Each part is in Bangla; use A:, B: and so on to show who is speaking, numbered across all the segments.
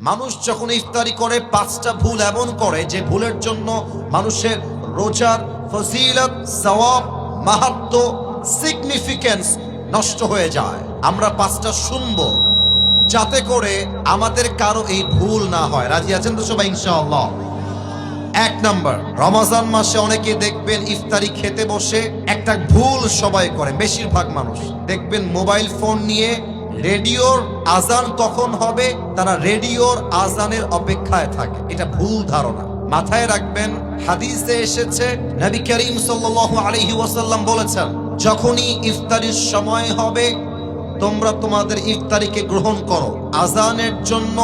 A: মানুষ যখন ইফতারি করে পাঁচটা ভুল এমন করে যে ভুলের জন্য মানুষের রোজার ফজিলত, সওয়াব, মাহাত্ম্য, সিগনিফিকেন্স নষ্ট হয়ে যায়। আমরা পাঁচটা শুনবো যাতে করে আমাদের কারো এই ভুল না হয়। রাজি আছেন তো সবাই ইনশাআল্লাহ? এক নাম্বার, রমজান মাসে অনেকে দেখবেন ইফতারি খেতে বসে একটা ভুল সবাই করে, বেশিরভাগ মানুষ দেখবেন মোবাইল ফোন নিয়ে রেডিওর আজান কখন হবে তারা রেডিওর আজানের অপেক্ষায় থাকে। এটা ভুল ধারণা, মাথায় রাখবেন। হাদিসে এসেছে নবী করিম সাল্লাল্লাহু আলাইহি ওয়াসাল্লাম বলেছেন, যখনই ইফতারির সময় হবে তোমরা তোমাদের ইফতারিকে গ্রহণ করো, আজানের জন্য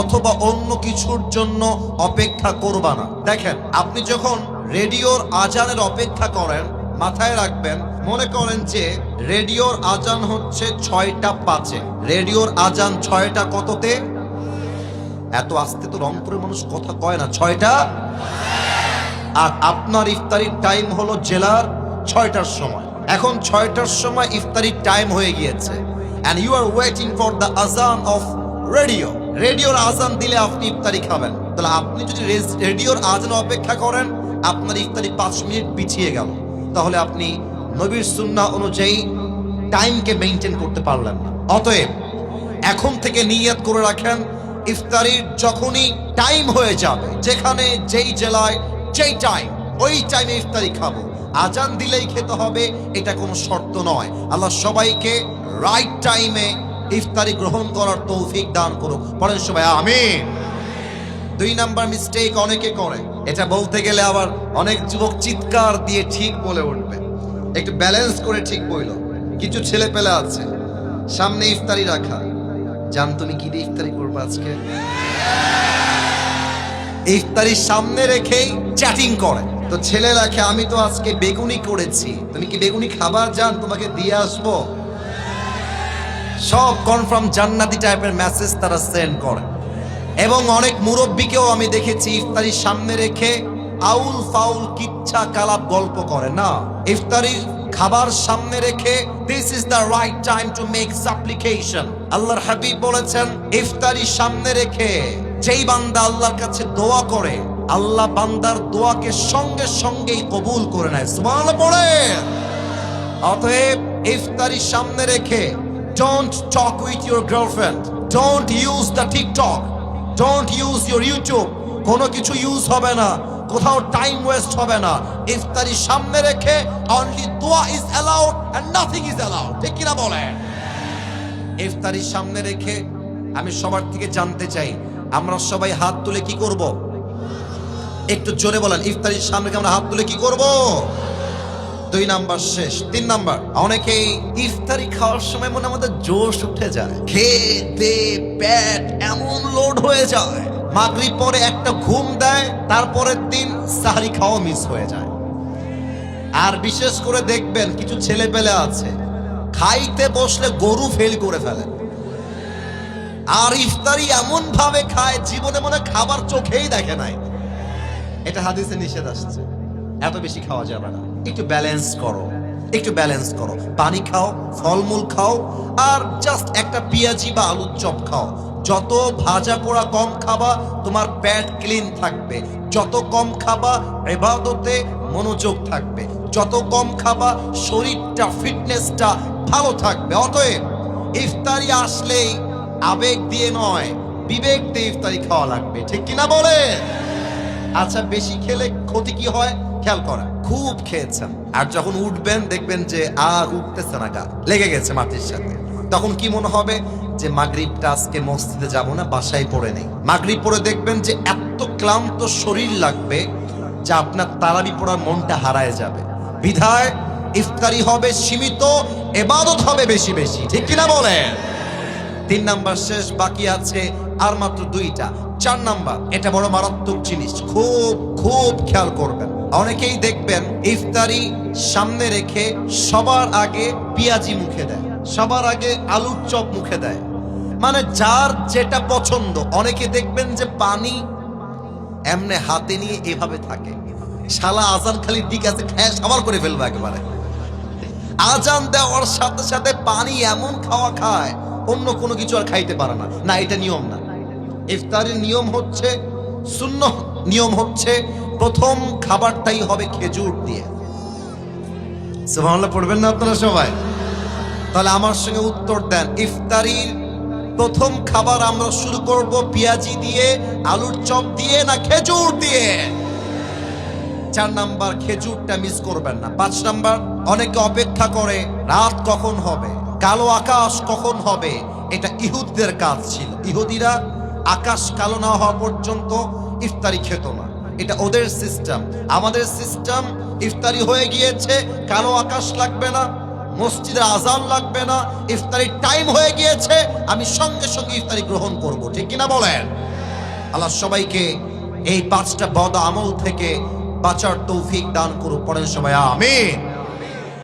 A: অথবা অন্য কিছুর জন্য অপেক্ষা করবা না। দেখেন, আপনি যখন রেডিওর আজানের অপেক্ষা করেন, মাথায় রাখবেন, মনে করেন যে রেডিওর আজান হচ্ছে 6টা 5-এ, রেডিওর আজান 6টা কততে? এত আস্তে তো রংপুরের মানুষ কথা কয় না, 6টা। আর আপনার ইফতারির টাইম হলো জেলার 6টার সময়। এখন 6টার সময় ইফতারির টাইম হয়ে গিয়েছে, and you are waiting for the azan of radio. রেডিওর আজান দিলে আপনি ইফতারি খাবেন। তাহলে আপনি যদি রেডিওর আজান অপেক্ষা করেন, আপনার ইফতারি 5 মিনিট পিছিয়ে গেল, তাহলে আপনি নবীর সুন্নাহ অনুযায়ী টাইমকে মেইনটেইন করতে পারলেন না। অতএব এখন থেকে নিয়ত করে রাখেন, ইফতারির যখনই টাইম হয়ে যাবে, যেখানে যেই জেলায় যেই টাইম, ওই টাইমে ইফতারি খাবো। আজান দিলেই খেতে হবে এটা কোনো শর্ত নয়। আল্লাহ সবাইকে রাইট টাইমে ইফতারি গ্রহণ করার তৌফিক দান করুক। পড়েন সবাই আমিন। 2 নাম্বার মিস্টেক অনেকে করে, এটা বলতে গেলে আবার অনেক যুবক চিৎকার দিয়ে ঠিক বলে উঠবে, একটু ব্যালেন্স করে ঠিক বইল। কিছু ছেলে পেলে আছে সামনে ইফতারি রাখা, জান তুমি কি দিয়ে ইফতারি করবে আজকে? ইফতারি সামনে রেখেই চ্যাটিং করে। তো ছেলে রাখে, আমি তো আজকে বেগুনি করেছি, তুমি কি বেগুনি খাবার জান, তোমাকে দিয়ে আসবো। সব কনফার্ম জান্নাতি টাইপের মেসেজ তারা সেন্ড করে। এবং অনেক মুরব্বীকেও আমি দেখেছি ইফতারির সামনে রেখে আউল ফাউল কিচ্ছা কালাপ গল্প করে। না, ইফতারির খাবার সামনে রেখে this is the right time to make সাপ্লিকেশন। আল্লাহর হাবিব বলেছেন, ইফতারির সামনে রেখে যেই বান্দা আল্লাহর কাছে দোয়া করে, আল্লাহ বান্দার দোয়াকে সঙ্গে সঙ্গেই কবুল করে নেয়। সুবহানাল্লাহ পড়েন। অতএব ইফতারির সামনে রেখে don't talk with your girlfriend, don't use the TikTok, don't use your YouTube, কোনো কিছু ইউজ হবে না, কোথাও টাইম ওয়েস্ট হবে না। ইফতারি সামনে রেখে only dua is allowed and nothing is allowed। ঠিক কিনা বলেন? ইফতারি সামনে রেখে আমি সবার থেকে জানতে চাই, আমরা সবাই হাত তুলে কি করব? একটু জোরে বলেন, ইফতারির সামনে আমরা হাত তুলে কি করব? 2 নাম্বার শেষ। 3 নাম্বার, অনেকেই ইফতারি খাওয়ার সময় মনে আমাদের জোশ উঠে যায়, খেতে পেট এমন লোড হয়ে যায়, মাগরিব পরে একটা ঘুম দেয়, তারপরের দিন সাহরি খাওয়া মিস হয়ে যায়। আর বিশেষ করে দেখবেন কিছু ছেলে পেলে আছে খাইতে বসলে গরু ফেল করে ফেলে, আর ইফতারি এমন ভাবে খায় জীবনে মনে খাবার চোখেই দেখে নাই। এটা হাদিসে নিষেধ আসছে, এত বেশি খাওয়া যাবে না। একটু ব্যালেন্স করো, একটু ব্যালেন্স করো। পানি খাও, ফলমূল খাও, আর জাস্ট একটা পেঁয়াজি বা আলুর চপ খাও। যত ভাজা পোড়া কম খাবা, তোমার পেট ক্লিন থাকবে। যত কম খাবা, ইবাদতে মনোযোগ থাকবে। যত কম খাবা, শরীরটা, ফিটনেসটা ভালো থাকবে। অতএব ইফতারি আসলেই আবেগ দিয়ে নয়, বিবেক দিয়ে ইফতারি খাওয়া লাগবে। ঠিক কিনা বলে? আচ্ছা, বেশি খেলে ক্ষতি কি হয় খেয়াল করেন। খুব খেয়েছেন আর যখন উঠবেন দেখবেন যে আর উঠতেছে না, গা লেগে গেছে মাটির সাথে, তখন কি মনে হবে যে মাগরিবটা আজকে মসজিদে যাব না, বাসায় পড়ে নেই। মাগরিব পড়ে দেখবেন যে এত ক্লান্ত শরীর লাগবে যা আপনার তারাবি পড়ার মনটা হারায় যাবে। বিধায় ইফতারি হবে সীমিত, ইবাদত হবে বেশি বেশি। ঠিক কিনা বলেন? 3 নাম্বার শেষ, বাকি আছে আর মাত্র 2টা। 4 নাম্বার, এটা বড় মারাত্মক জিনিস, খুব খুব খেয়াল করবেন। অনেকেই দেখবেন ইফতারি সামনে রেখে সবার আগে পেঁয়াজি মুখে দেয়, সবার আগে আলুর চপ মুখে দেয়, মানে যার যেটা পছন্দ। অনেকে দেখবেন যে পানি এমনে হাতে নিয়ে এভাবে থাকে, শালা আজান খালি দিক আছে খেয়ে সবার করে ফেলবে একেবারে। আজান দেওয়ার সাথে সাথে পানি এমন খাওয়া খায় অন্য কোনো কিছু আর খাইতে পারে না। না, এটা নিয়ম না। ইফতারের নিয়ম হচ্ছে, সুন্নাহ নিয়ম হচ্ছে, প্রথম খাবারটাই হবে খেজুর দিয়ে। সুবহানাল্লাহ পড়বেন না আপনারা সবাই? তাহলে আমার সঙ্গে উত্তর দেন, ইফতারির প্রথম খাবার আমরা শুরু করব পেঁয়াজি দিয়ে, আলুর চপ দিয়ে, না খেজুর দিয়ে? 4 নাম্বার, খেজুরটা মিস করবেন না। 5 নাম্বার, অনেকে অপেক্ষা করে রাত কখন হবে, কালো আকাশ কখন হবে। এটা ইহুদিদের কাজ ছিল। ইহুদিরা আকাশ কালো না হওয়া পর্যন্ত ইফতারি খেত না, এটা ওদের সিস্টেম। আমাদের সিস্টেম, ইফতারি হয়ে গিয়েছে, কালো আকাশ লাগবে না, মসজিদে আজান লাগবে না, ইফতারির টাইম হয়ে গিয়েছে, আমি সঙ্গে সঙ্গে ইফতারি গ্রহণ করব। ঠিক কিনা বলেন? আল্লাহ সবাইকে এই 5টা বদ আমল থেকে বাঁচার তৌফিক দান করুন। পড়েন সবাই আমিন।